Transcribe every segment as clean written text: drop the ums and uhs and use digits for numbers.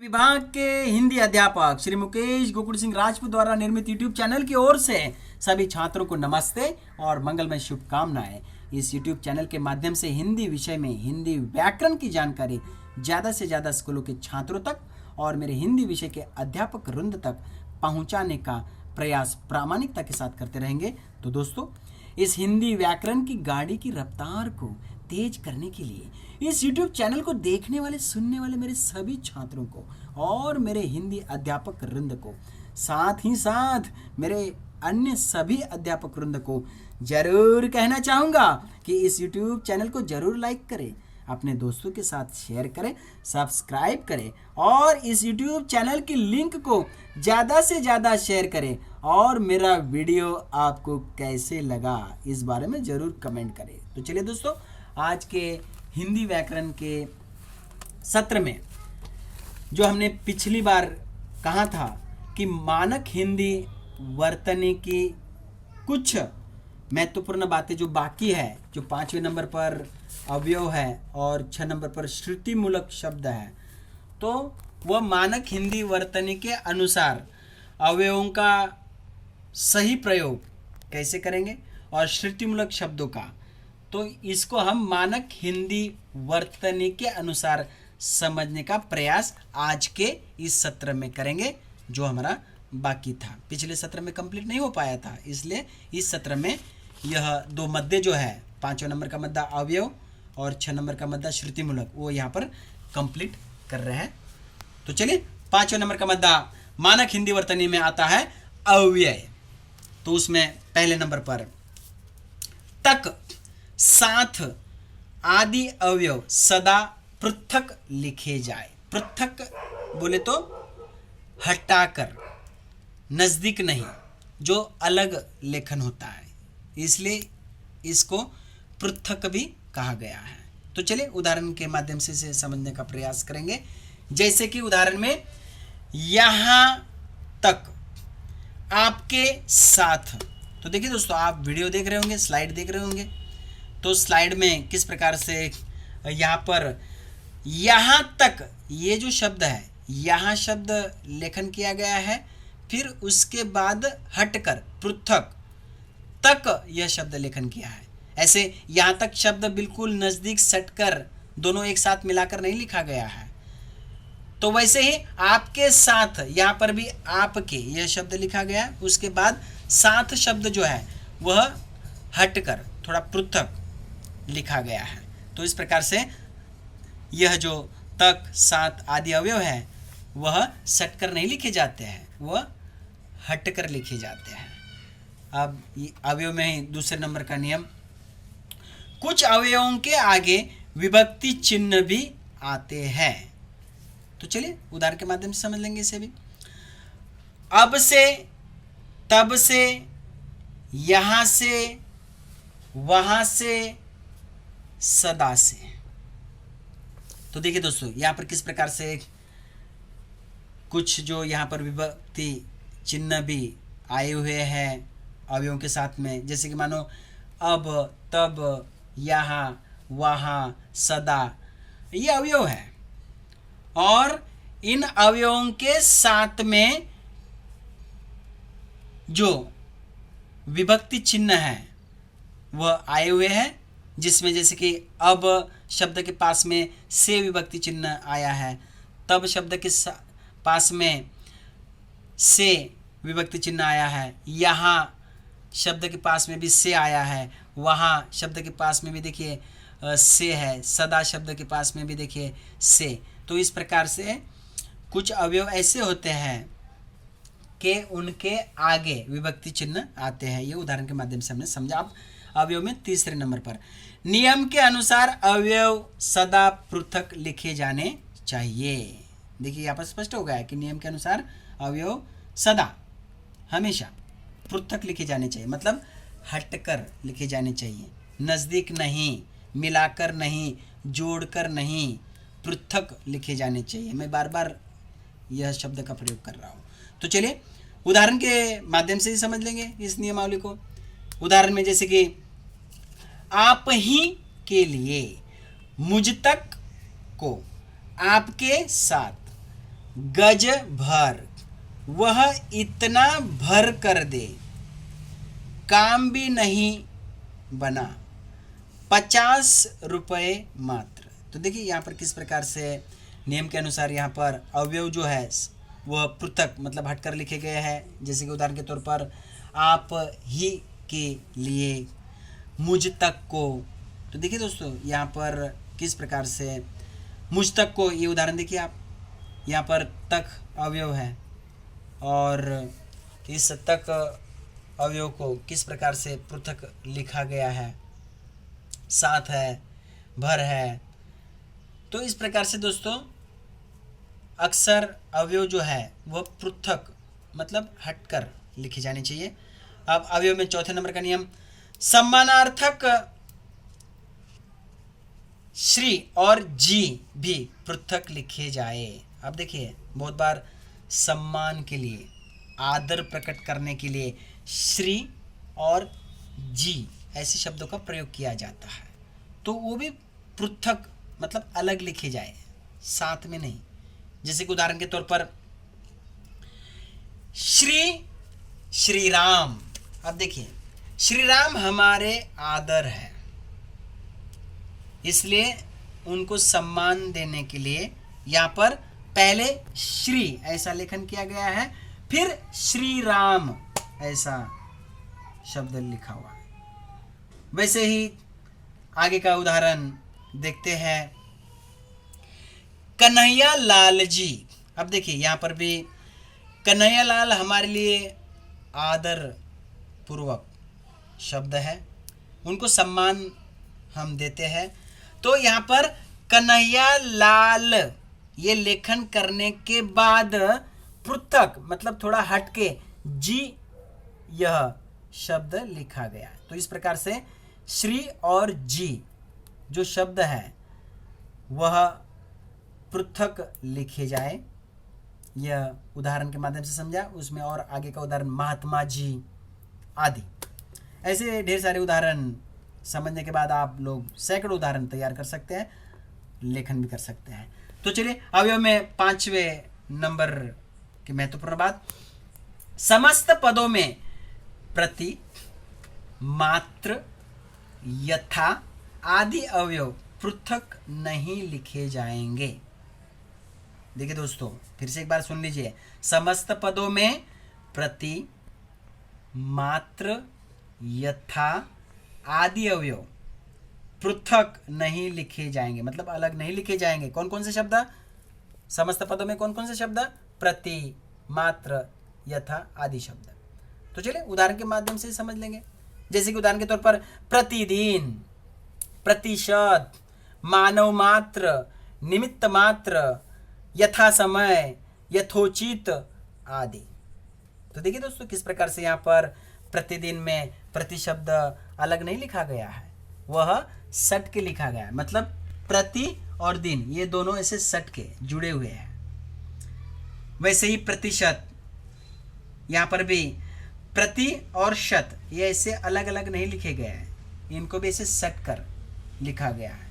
विभाग के हिंदी अध्यापक श्री मुकेश गोकुल सिंह राजपूत द्वारा निर्मित यूट्यूब चैनल की ओर से सभी छात्रों को नमस्ते और मंगलमय शुभकामनाएं। इस यूट्यूब चैनल के माध्यम से हिंदी विषय में हिंदी व्याकरण की जानकारी ज़्यादा से ज़्यादा स्कूलों के छात्रों तक और मेरे हिंदी विषय के अध्यापक वृंद तक पहुंचाने का प्रयास प्रामाणिकता के साथ करते रहेंगे। तो दोस्तों, इस हिंदी व्याकरण की गाड़ी की रफ्तार को तेज करने के लिए इस YouTube चैनल को देखने वाले सुनने वाले मेरे सभी छात्रों को और मेरे हिंदी अध्यापक वृंद को, साथ ही साथ मेरे अन्य सभी अध्यापक वृंद को जरूर कहना चाहूँगा कि इस YouTube चैनल को जरूर लाइक करें, अपने दोस्तों के साथ शेयर करें, सब्सक्राइब करें और इस YouTube चैनल की लिंक को ज़्यादा से ज़्यादा शेयर करें और मेरा वीडियो आपको कैसे लगा इस बारे में ज़रूर कमेंट करें। तो चलिए दोस्तों, आज के हिंदी व्याकरण के सत्र में जो हमने पिछली बार कहा था कि मानक हिंदी वर्तनी की कुछ महत्वपूर्ण बातें जो बाकी है, जो 5वें नंबर पर अवयव है और 6 नंबर पर श्रुति मूलक शब्द है, तो वह मानक हिंदी वर्तनी के अनुसार अवयवों का सही प्रयोग कैसे करेंगे और श्रुति मूलक शब्दों का, तो इसको हम मानक हिंदी वर्तनी के अनुसार समझने का प्रयास आज के इस सत्र में करेंगे, जो हमारा बाकी था। पिछले सत्र में कंप्लीट नहीं हो पाया था, इसलिए इस सत्र में यह दो मध्य जो है, 5वें नंबर का मध्य अवयव और 6 नंबर का मध्य श्रुति मूलक, वो यहाँ पर कंप्लीट कर रहे हैं। तो चलिए, 5वें नंबर का मध्य मानक हिंदी वर्तनी में आता है अव्यय। तो उसमें पहले नंबर पर तक, साथ आदि अवयव सदा पृथक लिखे जाए। पृथक बोले तो हटाकर, नजदीक नहीं, जो अलग लेखन होता है, इसलिए इसको पृथक भी कहा गया है। तो चलिए उदाहरण के माध्यम से इसे समझने का प्रयास करेंगे। जैसे कि उदाहरण में यहां तक आपके साथ, तो देखिए दोस्तों, आप वीडियो देख रहे होंगे, स्लाइड देख रहे होंगे, तो स्लाइड में किस प्रकार से यहाँ पर यहाँ तक ये जो शब्द है, यहाँ शब्द लेखन किया गया है, फिर उसके बाद हटकर पृथक तक यह शब्द लेखन किया है। ऐसे यहाँ तक शब्द बिल्कुल नज़दीक सटकर दोनों एक साथ मिलाकर नहीं लिखा गया है। तो वैसे ही आपके साथ, यहाँ पर भी आपके यह शब्द लिखा गया है, उसके बाद साथ शब्द जो है वह हटकर थोड़ा पृथक लिखा गया है। तो इस प्रकार से यह जो तक, साथ आदि अवयव है वह सटकर नहीं लिखे जाते हैं, वह हटकर लिखे जाते हैं। अब अवयव में ही दूसरे नंबर का नियम, कुछ अवयवों के आगे विभक्ति चिन्ह भी आते हैं। तो चलिए उदाहरण के माध्यम से समझ लेंगे इसे भी। अब से, तब से, यहाँ से, वहाँ से, सदा से। तो देखिए दोस्तों, यहाँ पर किस प्रकार से कुछ जो यहाँ पर विभक्ति चिन्ह भी आए हुए हैं अवयवों के साथ में, जैसे कि मानो अब, तब, यहाँ, वहाँ, सदा, ये अवयव है और इन अवयवों के साथ में जो विभक्ति चिन्ह है वह आए हुए हैं, जिसमें जैसे कि अब शब्द के पास में से विभक्ति चिन्ह आया है, तब शब्द के पास में से विभक्ति चिन्ह आया है, यहाँ शब्द के पास में भी से आया है, वहाँ शब्द के पास में भी देखिए से है, सदा शब्द के पास में भी देखिए से। तो इस प्रकार से कुछ अवयव ऐसे होते हैं कि उनके आगे विभक्ति चिन्ह आते हैं। ये उदाहरण के माध्यम से हमने समझा। अब अवयव में तीसरे नंबर पर, नियम के अनुसार अवयव सदा पृथक लिखे जाने चाहिए। देखिए यहाँ पर स्पष्ट हो गया है कि नियम के अनुसार अवयव सदा, हमेशा पृथक लिखे जाने चाहिए, मतलब हटकर लिखे जाने चाहिए, नज़दीक नहीं, मिलाकर नहीं, जोड़कर नहीं, पृथक लिखे जाने चाहिए। मैं बार बार यह शब्द का प्रयोग कर रहा हूँ। तो चलिए उदाहरण के माध्यम से ही समझ लेंगे इस नियमावली को। उदाहरण में जैसे कि आप ही के लिए, मुझ तक को, आपके साथ, गज भर, वह इतना भर कर दे, काम भी नहीं बना, 50 रुपये मात्र। तो देखिए यहाँ पर किस प्रकार से नियम के अनुसार यहाँ पर अवयव जो है वह पृथक मतलब हटकर लिखे गए हैं। जैसे कि उदाहरण के तौर पर आप ही के लिए, मुझ तक को। तो देखिए दोस्तों यहाँ पर किस प्रकार से मुझ तक को, ये उदाहरण देखिए आप, यहाँ पर तक अवयव है और इस तक अवयव को किस प्रकार से पृथक लिखा गया है, साथ है, भर है। तो इस प्रकार से दोस्तों अक्सर अवयव जो है वह पृथक मतलब हटकर लिखे जाने चाहिए। अब अवयव में चौथे नंबर का नियम, सम्मानार्थक श्री और जी भी पृथक लिखे जाए। अब देखिए बहुत बार सम्मान के लिए, आदर प्रकट करने के लिए श्री और जी ऐसे शब्दों का प्रयोग किया जाता है, तो वो भी पृथक मतलब अलग लिखे जाए, साथ में नहीं। जैसे कि उदाहरण के तौर पर श्री राम। अब देखिए श्री राम हमारे आदर है, इसलिए उनको सम्मान देने के लिए यहाँ पर पहले श्री ऐसा लेखन किया गया है, फिर श्री राम ऐसा शब्द लिखा हुआ है। वैसे ही आगे का उदाहरण देखते हैं, कन्हैया लाल जी। अब देखिए यहाँ पर भी कन्हैया लाल हमारे लिए आदर पूर्वक शब्द है, उनको सम्मान हम देते हैं। तो यहाँ पर कन्हैया लाल ये लेखन करने के बाद पृथक मतलब थोड़ा हटके जी यह शब्द लिखा गया। तो इस प्रकार से श्री और जी जो शब्द है वह पृथक लिखे जाए। यह उदाहरण के माध्यम से समझा, उसमें और आगे का उदाहरण महात्मा जी आदि, ऐसे ढेर सारे उदाहरण समझने के बाद आप लोग सैकड़ों उदाहरण तैयार कर सकते हैं, लेखन भी कर सकते हैं। तो चलिए अवयव में 5वें नंबर की महत्वपूर्ण बात, समस्त पदों में प्रति, मात्र, यथा आदि अवयव पृथक नहीं लिखे जाएंगे। देखिए दोस्तों फिर से एक बार सुन लीजिए, समस्त पदों में प्रति, मात्र, यथा आदि अवयव पृथक नहीं लिखे जाएंगे, मतलब अलग नहीं लिखे जाएंगे। कौन कौन से शब्द समस्त पदों में, कौन कौन से शब्द, प्रति, मात्र, यथा आदि शब्द। तो चलिए उदाहरण के माध्यम से समझ लेंगे। जैसे कि उदाहरण के तौर पर प्रतिदिन, प्रतिशत, मानव मात्र, निमित्त मात्र, यथा समय, यथोचित आदि। तो देखिए दोस्तों किस प्रकार से यहाँ पर प्रतिदिन में प्रति शब्द अलग नहीं लिखा गया है, वह सट के लिखा गया है, मतलब प्रति और दिन ये दोनों ऐसे सट के जुड़े हुए हैं। वैसे ही प्रतिशत, यहाँ पर भी प्रति और शत ये ऐसे अलग अलग नहीं लिखे गए हैं, इनको भी ऐसे सट कर लिखा गया है।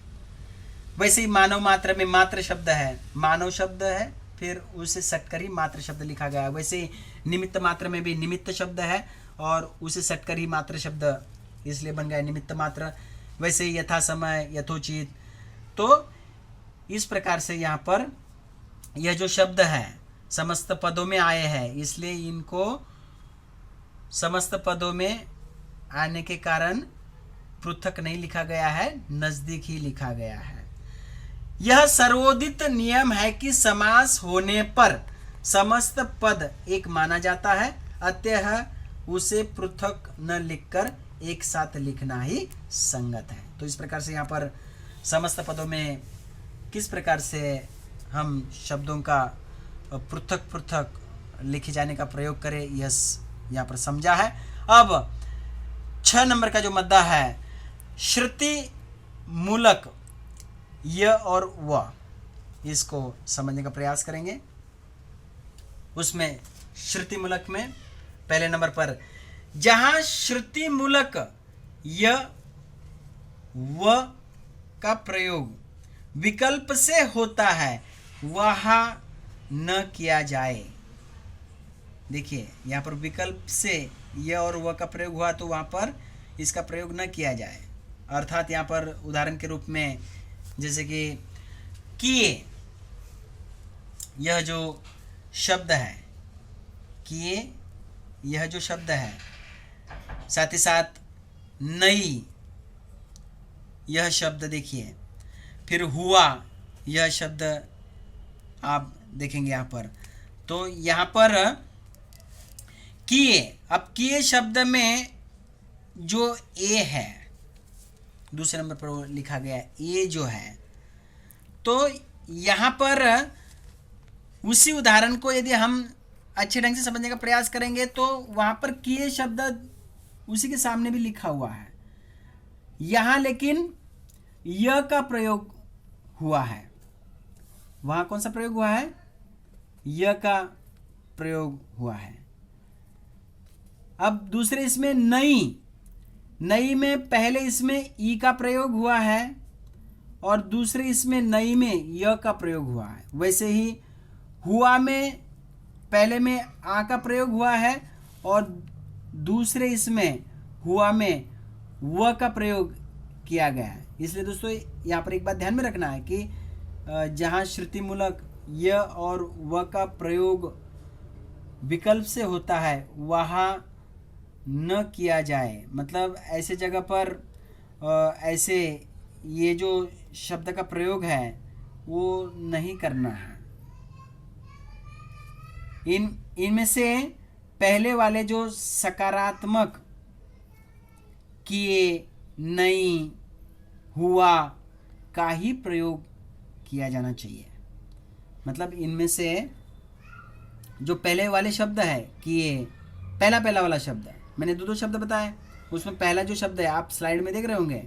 वैसे ही मानव मात्र में मात्र शब्द है, मानव शब्द है, फिर उसे सट कर ही मात्र शब्द लिखा गया है। वैसे ही निमित्त मात्र में भी निमित्त शब्द है और उसे सट कर ही मात्र शब्द इसलिए बन गया निमित्त मात्र। वैसे ही यथा समय, यथोचित। तो इस प्रकार से यहाँ पर यह जो शब्द है समस्त पदों में आए हैं, इसलिए इनको समस्त पदों में आने के कारण पृथक नहीं लिखा गया है, नजदीक ही लिखा गया है। यह सर्वोदित नियम है कि समास होने पर समस्त पद एक माना जाता है, अतः उसे पृथक न लिखकर एक साथ लिखना ही संगत है। तो इस प्रकार से यहाँ पर समस्त पदों में किस प्रकार से हम शब्दों का पृथक पृथक लिखे जाने का प्रयोग करें, यह यहाँ पर समझा है। अब 6 नंबर का जो मुद्दा है, श्रुति मूलक य और व, इसको समझने का प्रयास करेंगे। उसमें श्रुति मूलक में पहले नंबर पर जहां श्रुति मूलक य व का प्रयोग विकल्प से होता है, वहां न किया जाए। देखिए यहाँ पर विकल्प से यह और वह का प्रयोग हुआ तो वहाँ पर इसका प्रयोग न किया जाए। अर्थात यहाँ पर उदाहरण के रूप में जैसे कि किए, यह जो शब्द है, किए यह जो शब्द है, साथ ही साथ नई यह शब्द देखिए, फिर हुआ यह शब्द आप देखेंगे यहाँ पर। तो यहाँ पर किए, अब किए शब्द में जो ए है, दूसरे नंबर पर लिखा गया ए जो है, तो यहाँ पर उसी उदाहरण को यदि हम अच्छे ढंग से समझने का प्रयास करेंगे तो वहाँ पर किए शब्द उसी के सामने भी लिखा हुआ है। यहाँ लेकिन य का प्रयोग हुआ है। वहाँ कौन सा प्रयोग हुआ है? य का प्रयोग हुआ है। अब दूसरे इसमें नई, नई में पहले इसमें ई का प्रयोग हुआ है और दूसरे इसमें नई में य का प्रयोग हुआ है। वैसे ही हुआ में पहले में आ का प्रयोग हुआ है और दूसरे इसमें हुआ में व का प्रयोग किया गया है। इसलिए दोस्तों यहाँ पर एक बात ध्यान में रखना है कि जहाँ श्रुतिमूलक य और व का प्रयोग विकल्प से होता है वहाँ न किया जाए। मतलब ऐसे जगह पर ऐसे ये जो शब्द का प्रयोग है वो नहीं करना है। इनमें से पहले वाले जो सकारात्मक किए, नहीं, हुआ का ही प्रयोग किया जाना चाहिए। मतलब इनमें से जो पहले वाले शब्द है किए, पहला वाला शब्द है, मैंने दो शब्द बताए, उसमें पहला जो शब्द है आप स्लाइड में देख रहे होंगे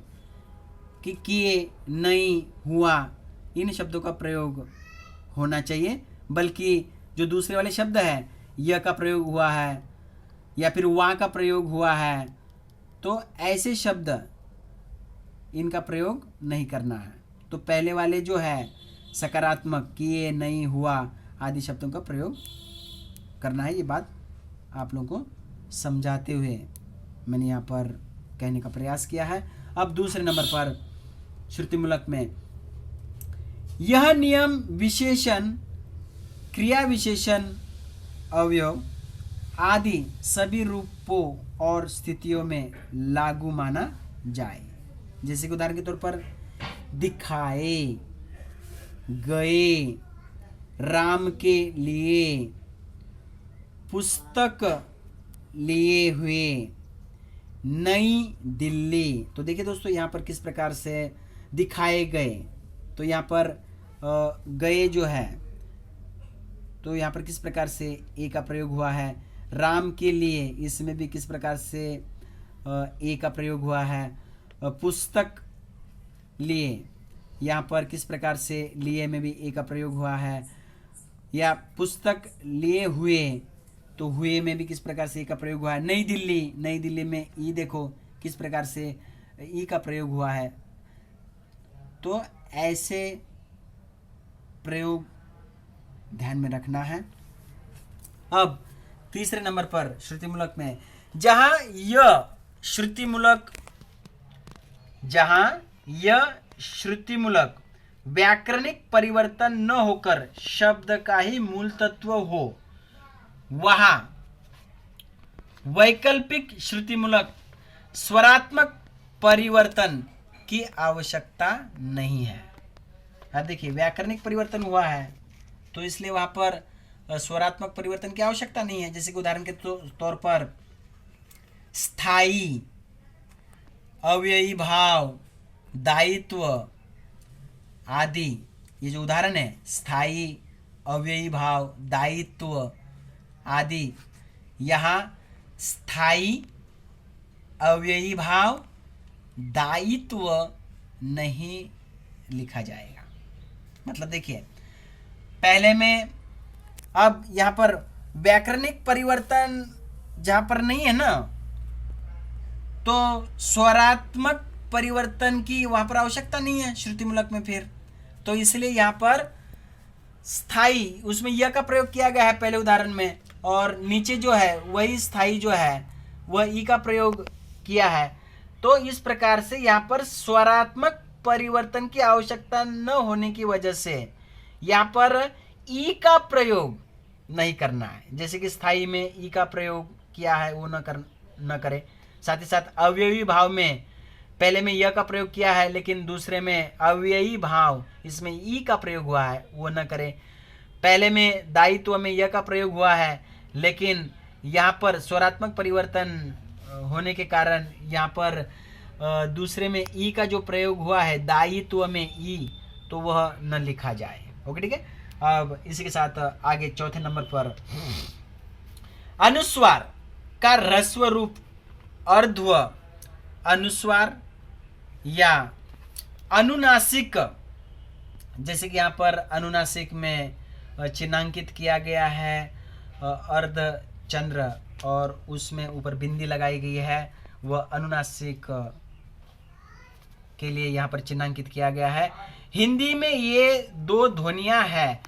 कि किए, नहीं, हुआ, इन शब्दों का प्रयोग होना चाहिए। बल्कि जो दूसरे वाले शब्द है य का प्रयोग हुआ है या फिर वा का प्रयोग हुआ है, तो ऐसे शब्द इनका प्रयोग नहीं करना है। तो पहले वाले जो है सकारात्मक किए, नहीं, हुआ आदि शब्दों का प्रयोग करना है। ये बात आप लोगों को समझाते हुए मैंने यहाँ पर कहने का प्रयास किया है। अब दूसरे नंबर पर श्रुतिमूलक में यह नियम विशेषण, क्रिया विशेषण, अवयव आदि सभी रूपों और स्थितियों में लागू माना जाए। जैसे कि उदाहरण के तौर पर दिखाए, गए, राम के लिए, पुस्तक लिए हुए, नई दिल्ली। तो देखिए दोस्तों यहाँ पर किस प्रकार से दिखाए गए, तो यहाँ पर गए जो है तो यहाँ पर किस प्रकार से ए का प्रयोग हुआ है। राम के लिए, इसमें भी किस प्रकार से ए का प्रयोग हुआ है। पुस्तक लिए, यहाँ पर किस प्रकार से लिए में भी ए का प्रयोग हुआ है। या पुस्तक लिए हुए, तो हुए में भी किस प्रकार से ए का प्रयोग हुआ है। नई दिल्ली, नई दिल्ली में ई देखो किस प्रकार से ई का प्रयोग हुआ है। तो ऐसे प्रयोग ध्यान में रखना है। अब तीसरे नंबर पर श्रुतिमूलक में जहां यह श्रुतिमूलक व्याकरणिक परिवर्तन न होकर शब्द का ही मूल तत्व हो, वहां वैकल्पिक श्रुतिमूलक स्वरात्मक परिवर्तन की आवश्यकता नहीं है। अब देखिए व्याकरणिक परिवर्तन हुआ है तो इसलिए वहां पर स्वरात्मक परिवर्तन की आवश्यकता नहीं है। जैसे कि उदाहरण के तौर पर स्थायी, अव्ययी भाव, दायित्व आदि, ये जो उदाहरण है स्थायी, अव्ययी भाव, दायित्व आदि, यहाँ स्थायी, अव्ययी भाव, दायित्व नहीं लिखा जाएगा। मतलब देखिए पहले में, अब यहाँ पर व्याकरणिक परिवर्तन जहाँ पर नहीं है ना, तो स्वरात्मक परिवर्तन की वहाँ पर आवश्यकता नहीं है श्रुतिमूलक में। फिर तो इसलिए यहाँ पर स्थाई, उसमें य का प्रयोग किया गया है पहले उदाहरण में, और नीचे जो है वही स्थाई जो है वह ई का प्रयोग किया है। तो इस प्रकार से यहाँ पर स्वरात्मक परिवर्तन की आवश्यकता न होने की वजह से यहाँ पर ई का प्रयोग नहीं करना है। जैसे कि स्थाई में ई का प्रयोग किया है वो न करे। साथ ही साथ अवयवी भाव में पहले में य का प्रयोग किया है लेकिन दूसरे में अव्ययी भाव इसमें ई का प्रयोग हुआ है वो न करे। पहले में दायित्व में य का प्रयोग हुआ है लेकिन यहाँ पर स्वरात्मक परिवर्तन होने के कारण यहाँ पर दूसरे में ई का जो प्रयोग हुआ है दायित्व में ई, तो वह न लिखा जाए। ओके, ठीक है। अब इसी के साथ आगे चौथे नंबर पर अनुस्वार का ह्रस्व रूप अर्ध्व अनुस्वार या अनुनासिक, जैसे कि यहाँ पर अनुनासिक में चिन्हांकित किया गया है अर्ध चंद्र और उसमें ऊपर बिंदी लगाई गई है, वह अनुनासिक के लिए यहाँ पर चिन्हांकित किया गया है। हिंदी में ये दो ध्वनियां हैं,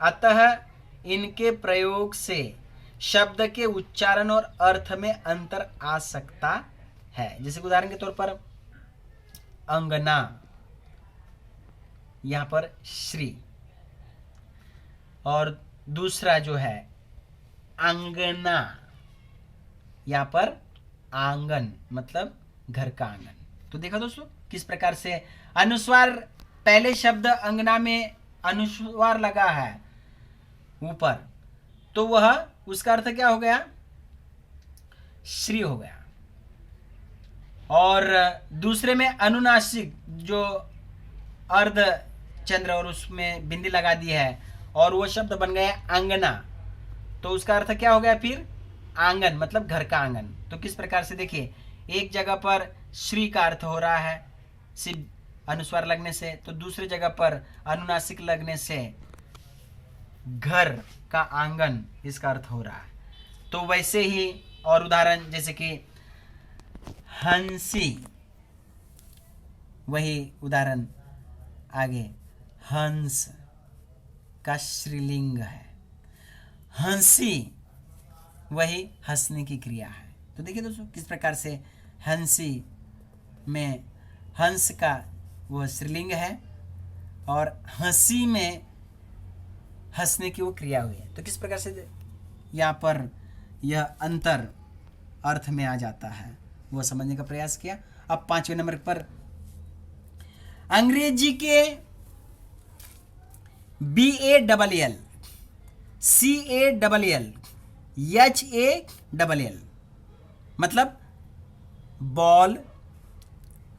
अतः इनके प्रयोग से शब्द के उच्चारण और अर्थ में अंतर आ सकता है। जैसे उदाहरण के तौर पर अंगना, यहाँ पर श्री, और दूसरा जो है अंगना, यहाँ पर आंगन मतलब घर का आंगन। तो देखा दोस्तों किस प्रकार से अनुस्वार, पहले शब्द अंगना में अनुस्वार लगा है ऊपर, तो वह उसका अर्थ क्या हो गया, श्री हो गया। और दूसरे में अनुनासिक जो अर्ध चंद्र और उसमें बिंदी लगा दी है और वो शब्द बन गया अंगना, तो उसका अर्थ क्या हो गया फिर, आंगन मतलब घर का आंगन। तो किस प्रकार से देखिए, एक जगह पर श्री का अर्थ हो रहा है सिर्फ अनुस्वार लगने से, तो दूसरी जगह पर अनुनासिक लगने से घर का आंगन इसका अर्थ हो रहा है। तो वैसे ही और उदाहरण जैसे कि हंसी, वही उदाहरण आगे, हंस का श्रीलिंग है, हंसी वही हंसने की क्रिया है। तो देखिए दोस्तों किस प्रकार से हंसी में हंस का वह श्रीलिंग है और हंसी में हंसने की वो क्रिया हुई है। तो किस प्रकार से यहाँ पर यह अंतर अर्थ में आ जाता है वो समझने का प्रयास किया। अब 5वें नंबर पर अंग्रेजी के BALL, CALL, HALL मतलब बॉल,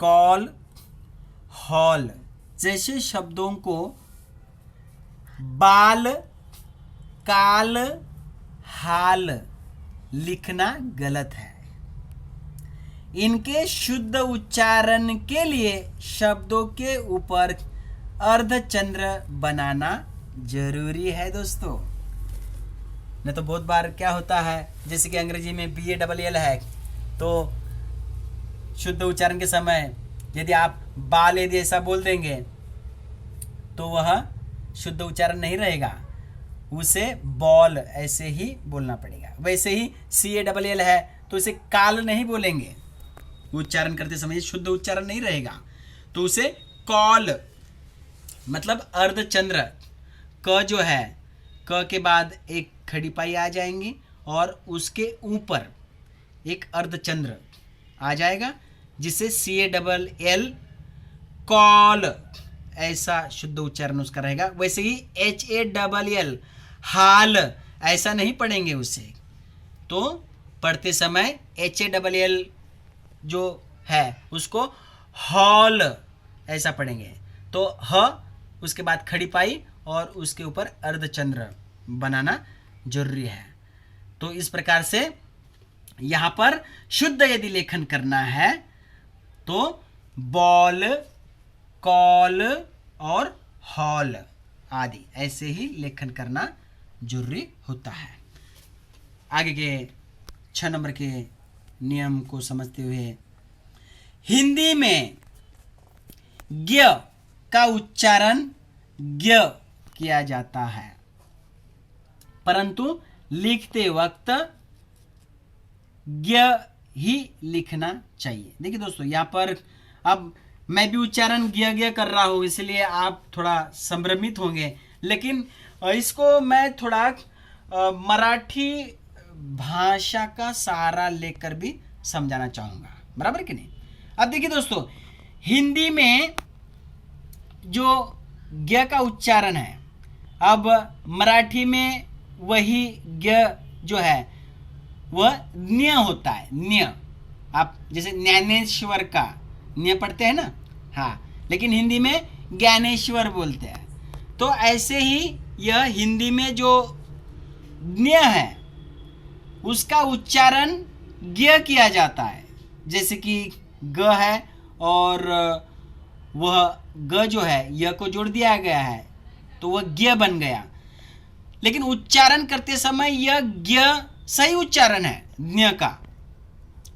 कॉल, हॉल जैसे शब्दों को बाल, काल, हाल लिखना गलत है। इनके शुद्ध उच्चारण के लिए शब्दों के ऊपर अर्धचंद्र बनाना जरूरी है दोस्तों। नहीं तो बहुत बार क्या होता है, जैसे कि अंग्रेजी में BALL है, तो शुद्ध उच्चारण के समय यदि आप बाल यदि ऐसा बोल देंगे तो वह शुद्ध उच्चारण नहीं रहेगा, उसे बॉल ऐसे ही बोलना पड़ेगा। वैसे ही CALL है तो इसे काल नहीं बोलेंगे, उच्चारण करते समय शुद्ध उच्चारण नहीं रहेगा, तो उसे कॉल मतलब अर्धचंद्र, क जो है क के बाद एक खड़ी पाई आ जाएंगी और उसके ऊपर एक अर्धचंद्र आ जाएगा जिसे CALL कॉल ऐसा शुद्ध उच्चारण उसका रहेगा। वैसे ही HALL हाल ऐसा नहीं पढ़ेंगे उसे, तो पढ़ते समय HALL जो है उसको हॉल ऐसा पढ़ेंगे। तो ह उसके बाद खड़ी पाई और उसके ऊपर अर्धचंद्र बनाना जरूरी है। तो इस प्रकार से यहाँ पर शुद्ध यदि लेखन करना है तो बॉल, कॉल और हॉल आदि ऐसे ही लेखन करना जरूरी होता है। आगे के 6 नंबर के नियम को समझते हुए, हिंदी में ज्ञ का उच्चारण ज्ञ किया जाता है, परंतु लिखते वक्त ग ही लिखना चाहिए। देखिए दोस्तों, यहाँ पर अब मैं भी उच्चारण गिया गिया कर रहा हूँ, इसलिए आप थोड़ा संभ्रमित होंगे, लेकिन इसको मैं थोड़ा मराठी भाषा का सहारा लेकर भी समझाना चाहूँगा, बराबर कि नहीं। अब देखिए दोस्तों, हिंदी में जो ग का उच्चारण है, अब मराठी में वही ग जो है वह न्य होता है। न्य, आप जैसे ज्ञानेश्वर का न्य पढ़ते हैं ना, हाँ, लेकिन हिंदी में ज्ञानेश्वर बोलते हैं। तो ऐसे ही यह हिंदी में जो न्य है उसका उच्चारण ग किया जाता है, जैसे कि ग है और वह ग जो है य को जोड़ दिया गया है तो वह ग बन गया, लेकिन उच्चारण करते समय यह ग सही उच्चारण है ज्ञ का।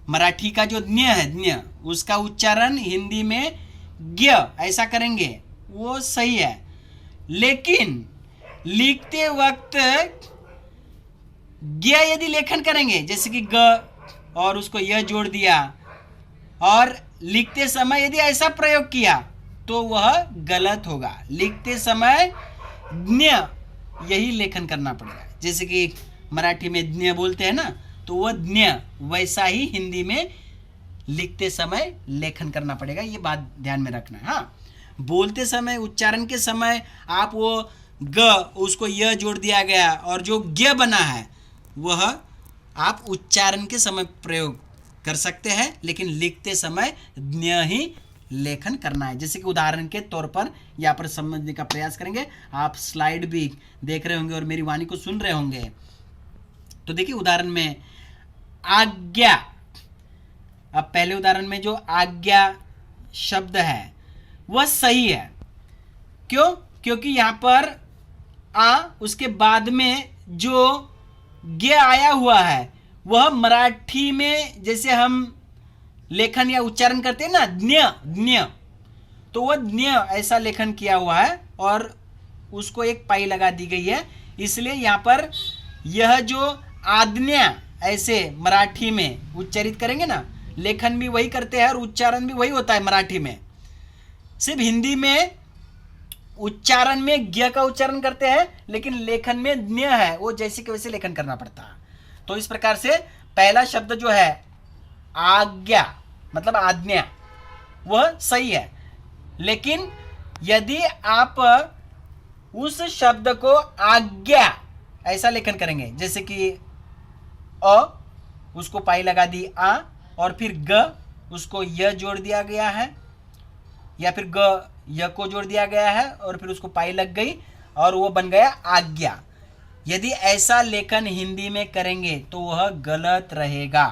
मराठी का जो ज्ञ है, ज्ञ, उसका उच्चारण हिंदी में ग ऐसा करेंगे वो सही है, लेकिन लिखते वक्त ग यदि लेखन करेंगे, जैसे कि ग और उसको य जोड़ दिया और लिखते समय यदि ऐसा प्रयोग किया तो वह गलत होगा। लिखते समय ज्ञ यही लेखन करना पड़ेगा, जैसे कि मराठी में ज्ञ बोलते हैं ना, तो वह ज्ञ वैसा ही हिंदी में लिखते समय लेखन करना पड़ेगा। ये बात ध्यान में रखना है। हाँ, बोलते समय उच्चारण के समय आप वो ग उसको य जोड़ दिया गया और जो ग बना है वह आप उच्चारण के समय प्रयोग कर सकते हैं, लेकिन लिखते समय ज्ञ ही लेखन करना है। जैसे कि उदाहरण के तौर पर यहाँ पर समझने का प्रयास करेंगे। आप स्लाइड भी देख रहे होंगे और मेरी वाणी को सुन रहे होंगे। तो देखिए उदाहरण में आज्ञा, अब पहले उदाहरण में जो आज्ञा शब्द है वह सही है। क्यों? क्योंकि यहाँ पर आ उसके बाद में जो ग आया हुआ है वह मराठी में जैसे हम लेखन या उच्चारण करते हैं ना ज्ञ ज्ञ, तो वह ज्ञ ऐसा लेखन किया हुआ है और उसको एक पाई लगा दी गई है। इसलिए यहाँ पर यह जो आज्ञा ऐसे मराठी में उच्चारित करेंगे ना, लेखन भी वही करते हैं और उच्चारण भी वही होता है मराठी में। सिर्फ हिंदी में उच्चारण में ज्ञ का उच्चारण करते हैं, लेकिन लेखन में ज्ञ है, वो जैसे के वैसे लेखन करना पड़ता है। तो इस प्रकार से पहला शब्द जो है आज्ञा मतलब आज्ञा वह सही है, लेकिन यदि आप उस शब्द को आज्ञा ऐसा लेखन करेंगे, जैसे कि अ उसको पाई लगा दी आ और फिर ग उसको य जोड़ दिया गया है, या फिर ग य को जोड़ दिया गया है और फिर उसको पाई लग गई और वो बन गया आज्ञा। यदि ऐसा लेखन हिंदी में करेंगे तो वह गलत रहेगा।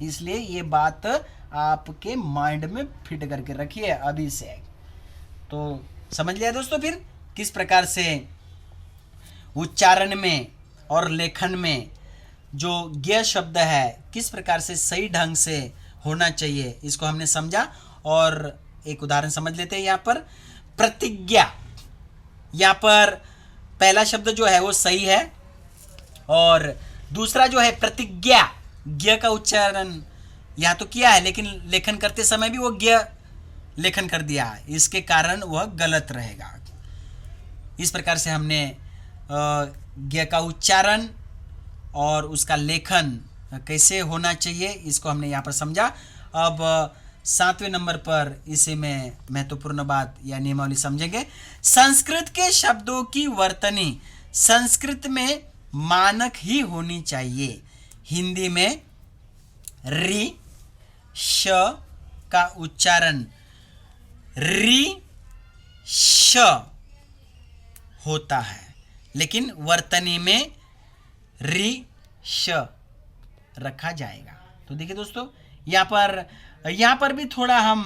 इसलिए ये बात आपके माइंड में फिट करके रखिए अभी से। तो समझ लिया दोस्तों फिर किस प्रकार से उच्चारण में और लेखन में जो ज्ञ शब्द है किस प्रकार से सही ढंग से होना चाहिए, इसको हमने समझा। और एक उदाहरण समझ लेते हैं। यहाँ पर प्रतिज्ञा, यहाँ पर पहला शब्द जो है वो सही है और दूसरा जो है प्रतिज्ञा, ज्ञ का उच्चारण यहाँ तो किया है लेकिन लेखन करते समय भी वो ज्ञ लेखन कर दिया है, इसके कारण वह गलत रहेगा। इस प्रकार से हमने ज्ञ का उच्चारण और उसका लेखन कैसे होना चाहिए इसको हमने यहाँ पर समझा। अब 7वें नंबर पर इसी में महत्वपूर्ण बात या नियमावली समझेंगे। संस्कृत के शब्दों की वर्तनी संस्कृत में मानक ही होनी चाहिए। हिंदी में रि श का उच्चारण रि श होता है, लेकिन वर्तनी में रि श रखा जाएगा। तो देखिए दोस्तों, यहाँ पर भी थोड़ा हम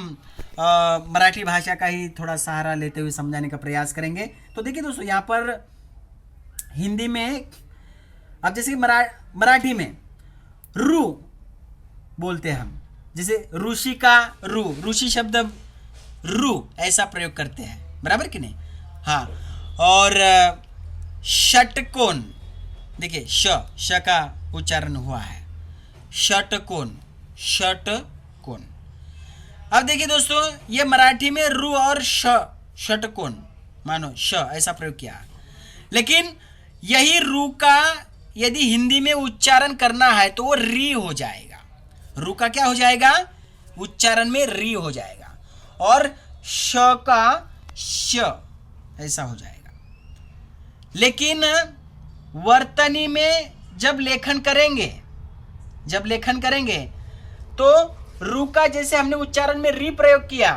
मराठी भाषा का ही थोड़ा सहारा लेते हुए समझाने का प्रयास करेंगे। तो देखिए दोस्तों, यहाँ पर हिंदी में अब जैसे मराठी में रू बोलते हैं हम, जैसे ऋषि का ऋषि शब्द रू ऐसा प्रयोग करते हैं, बराबर कि नहीं। हाँ, और षटकोण, देखिए श का उच्चारण हुआ है, षटकोण, षटकोण। अब देखिए दोस्तों, ये मराठी में रु और षटकोण, मानो श ऐसा प्रयोग किया, लेकिन यही रु का यदि हिंदी में उच्चारण करना है तो वो री हो जाएगा। रु का क्या हो जाएगा? उच्चारण में री हो जाएगा, और श का श ऐसा हो जाएगा। लेकिन वर्तनी में जब लेखन करेंगे तो रु का जैसे हमने उच्चारण में री प्रयोग किया,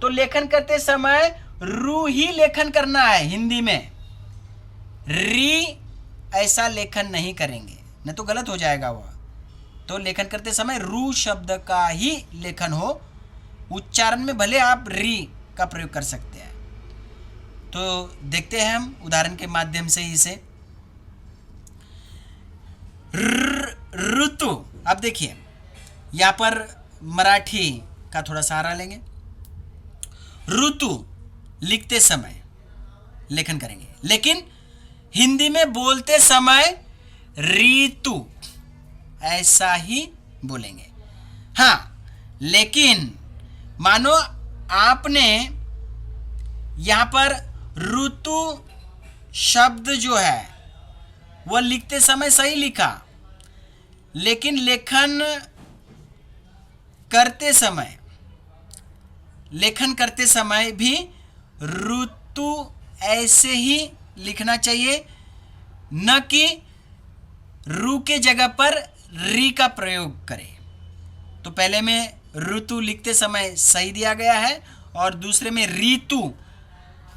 तो लेखन करते समय रु ही लेखन करना है। हिंदी में री ऐसा लेखन नहीं करेंगे, नहीं तो गलत हो जाएगा वह। तो लेखन करते समय रु शब्द का ही लेखन हो, उच्चारण में भले आप री का प्रयोग कर सकते हैं। तो देखते हैं हम उदाहरण के माध्यम से इसे। ऋतु, अब देखिए यहाँ पर मराठी का थोड़ा सहारा लेंगे। ऋतु लिखते समय लेखन करेंगे, लेकिन हिंदी में बोलते समय ऋतु ऐसा ही बोलेंगे। हाँ, लेकिन मानो आपने यहाँ पर ऋतु शब्द जो है वह लिखते समय सही लिखा, लेकिन लेखन करते समय भी ऋतु ऐसे ही लिखना चाहिए, न कि रु के जगह पर री का प्रयोग करें। तो पहले में ऋतु लिखते समय सही दिया गया है, और दूसरे में ऋतु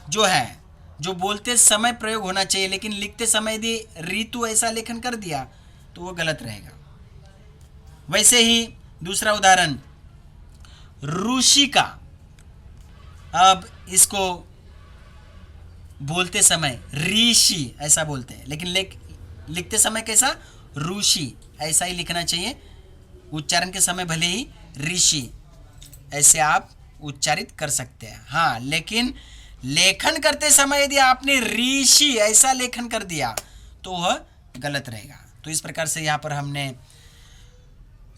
जो है, जो बोलते समय प्रयोग होना चाहिए, लेकिन लिखते समय यदि ऋतु ऐसा लेखन कर दिया तो वो गलत रहेगा। वैसे ही दूसरा उदाहरण ऋषि का। अब इसको बोलते समय ऋषि ऐसा बोलते हैं, लेकिन लिखते समय कैसा? ऋषि ऐसा ही लिखना चाहिए। उच्चारण के समय भले ही ऋषि ऐसे आप उच्चारित कर सकते हैं। हाँ, लेकिन लेखन करते समय यदि आपने ऋषि ऐसा लेखन कर दिया तो वह गलत रहेगा। तो इस प्रकार से यहाँ पर हमने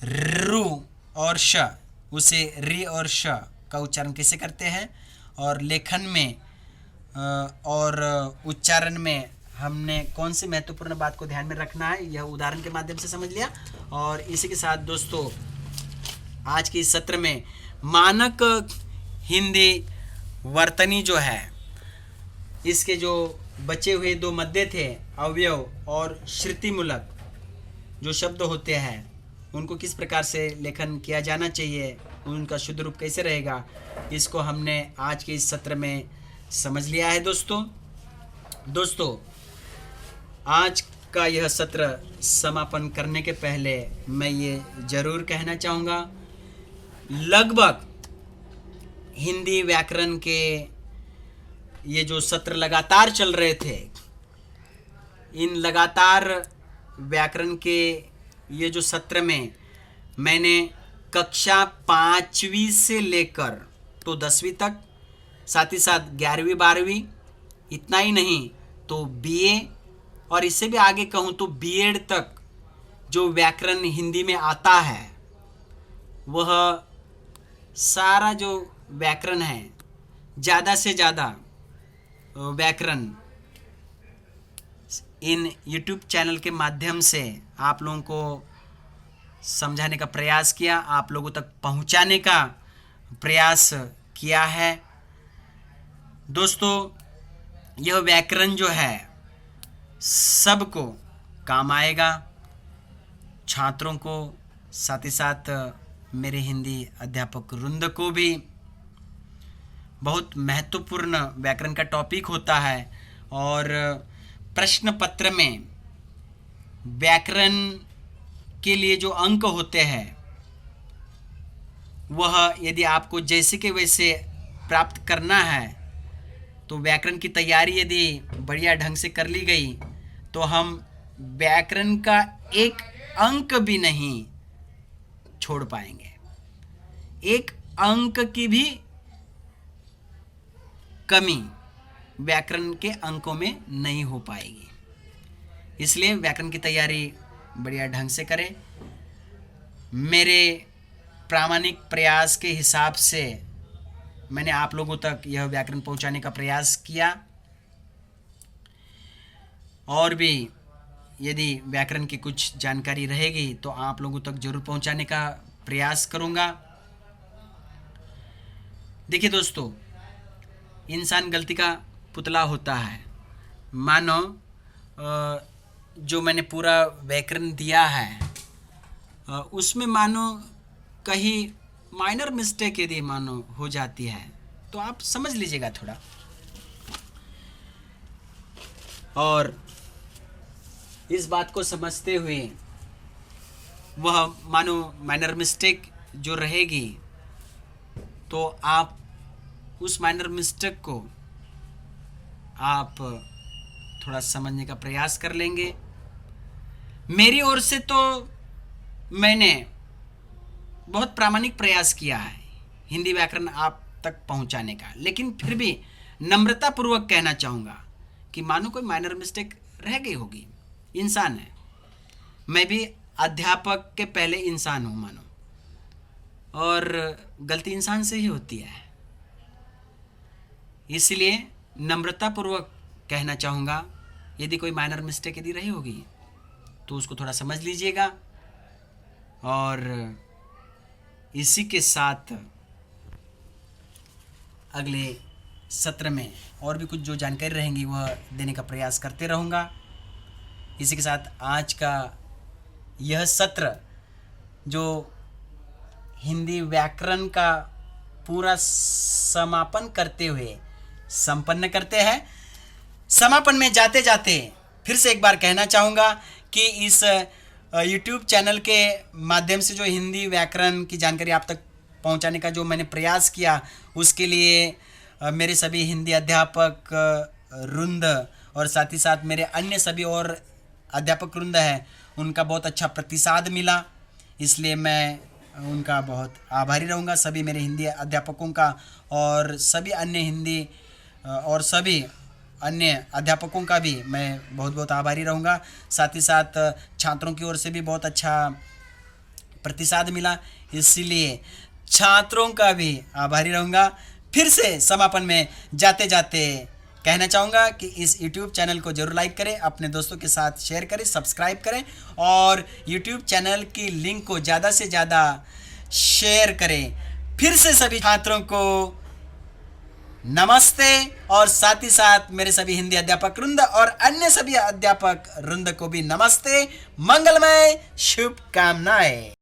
रु और श, उसे री और श का उच्चारण कैसे करते हैं, और लेखन में और उच्चारण में हमने कौन सी महत्वपूर्ण बात को ध्यान में रखना है, यह उदाहरण के माध्यम से समझ लिया। और इसी के साथ दोस्तों, आज के इस सत्र में मानक हिंदी वर्तनी जो है, इसके जो बचे हुए दो मध्य थे, अवयव और श्रुतिमूलक जो शब्द होते हैं, उनको किस प्रकार से लेखन किया जाना चाहिए, उनका शुद्ध रूप कैसे रहेगा, इसको हमने आज के इस सत्र में समझ लिया है। दोस्तों, आज का यह सत्र समापन करने के पहले मैं ये जरूर कहना चाहूँगा, लगभग हिंदी व्याकरण के ये जो सत्र लगातार चल रहे थे, इन लगातार व्याकरण के ये जो सत्र में मैंने कक्षा 5वीं से लेकर तो 10वीं तक, साथ ही साथ 11वीं 12वीं, इतना ही नहीं तो बीए, और इससे भी आगे कहूँ तो बीएड तक जो व्याकरण हिंदी में आता है, वह सारा जो व्याकरण है, ज़्यादा से ज़्यादा व्याकरण इन YouTube चैनल के माध्यम से आप लोगों को समझाने का प्रयास किया, आप लोगों तक पहुंचाने का प्रयास किया है। दोस्तों, यह व्याकरण जो है सबको काम आएगा, छात्रों को, साथ ही साथ मेरे हिंदी अध्यापक वृंद को भी। बहुत महत्वपूर्ण व्याकरण का टॉपिक होता है, और प्रश्न पत्र में व्याकरण के लिए जो अंक होते हैं, वह यदि आपको जैसे के वैसे प्राप्त करना है, तो व्याकरण की तैयारी यदि बढ़िया ढंग से कर ली गई, तो हम व्याकरण का एक अंक भी नहीं छोड़ पाएंगे। एक अंक की भी कमी व्याकरण के अंकों में नहीं हो पाएगी। इसलिए व्याकरण की तैयारी बढ़िया ढंग से करें। मेरे प्रामाणिक प्रयास के हिसाब से मैंने आप लोगों तक यह व्याकरण पहुंचाने का प्रयास किया, और भी यदि व्याकरण की कुछ जानकारी रहेगी तो आप लोगों तक जरूर पहुंचाने का प्रयास करूंगा। देखिए दोस्तों, इंसान गलती का पुतला होता है। मानो जो मैंने पूरा व्याकरण दिया है उसमें मानो कहीं माइनर मिस्टेक यदि मानो हो जाती है तो आप समझ लीजिएगा थोड़ा। और इस बात को समझते हुए वह मानो माइनर मिस्टेक जो रहेगी तो आप उस माइनर मिस्टेक को आप थोड़ा समझने का प्रयास कर लेंगे। मेरी ओर से तो मैंने बहुत प्रामाणिक प्रयास किया है हिंदी व्याकरण आप तक पहुंचाने का, लेकिन फिर भी नम्रतापूर्वक कहना चाहूँगा कि मानो कोई माइनर मिस्टेक रह गई होगी। इंसान है, मैं भी अध्यापक के पहले इंसान हूँ मानो, और गलती इंसान से ही होती है। इसलिए नम्रतापूर्वक कहना चाहूँगा, यदि कोई माइनर मिस्टेक यदि रही होगी तो उसको थोड़ा समझ लीजिएगा। और इसी के साथ अगले सत्र में और भी कुछ जो जानकारी रहेंगी वह देने का प्रयास करते रहूँगा। इसी के साथ आज का यह सत्र जो हिंदी व्याकरण का पूरा समापन करते हुए संपन्न करते हैं। समापन में जाते जाते फिर से एक बार कहना चाहूँगा कि इस YouTube चैनल के माध्यम से जो हिंदी व्याकरण की जानकारी आप तक पहुंचाने का जो मैंने प्रयास किया, उसके लिए मेरे सभी हिंदी अध्यापक वृंद और साथ ही साथ मेरे अन्य सभी और अध्यापक वृंद है, उनका बहुत अच्छा प्रतिसाद मिला। इसलिए मैं उनका बहुत आभारी रहूँगा, सभी मेरे हिंदी अध्यापकों का और सभी अन्य हिंदी और सभी अन्य अध्यापकों का भी मैं बहुत बहुत आभारी रहूँगा। साथ ही साथ छात्रों की ओर से भी बहुत अच्छा प्रतिसाद मिला, इसलिए छात्रों का भी आभारी रहूँगा। फिर से समापन में जाते जाते कहना चाहूँगा कि इस YouTube चैनल को जरूर लाइक करें, अपने दोस्तों के साथ शेयर करें, सब्सक्राइब करें और YouTube चैनल की लिंक को ज़्यादा से ज़्यादा शेयर करें। फिर से सभी छात्रों को नमस्ते, और साथ ही साथ मेरे सभी हिंदी अध्यापक वृंद और अन्य सभी अध्यापक वृंद को भी नमस्ते, मंगलमय शुभकामनाएं।